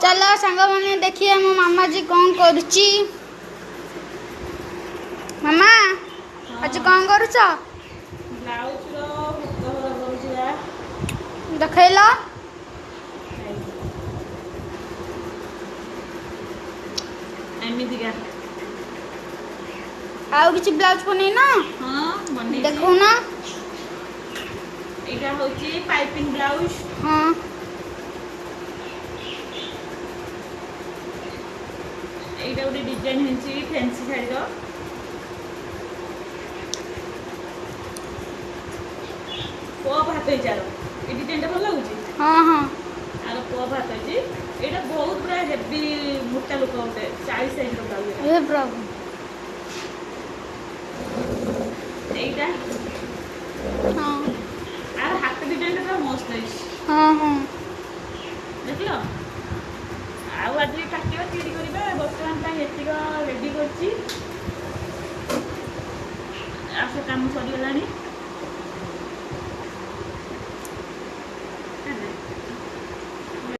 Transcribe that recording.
चलो सांग मैंने देखिए मो मामा जी कौन करुची। मामा आज कौन करुच ब्लाउज रो कवर करूछिया देखैला एमितिका आउ किछि ब्लाउज बनै ना। हां बनै देखो ना एटा होची पाइपिंग ब्लाउज। हां एटा उडी डिजाइन हिंची फैंसी साड़ी रो को भात चारो ए डिजाइन टा भल लागुची। हां हां आरो को भात छी एटा बहुत बड़ा हेवी मोटा लोक होते 40 साइज रो ब्लाउज हे प्रभु एटा हां आर हाथ डिजाइन टा मस्त है। हां हां देखलो आउ आज काटियो तीडी करबा वर्तमान ता हेतिक रेडी करची आसे काम सरी गलानी।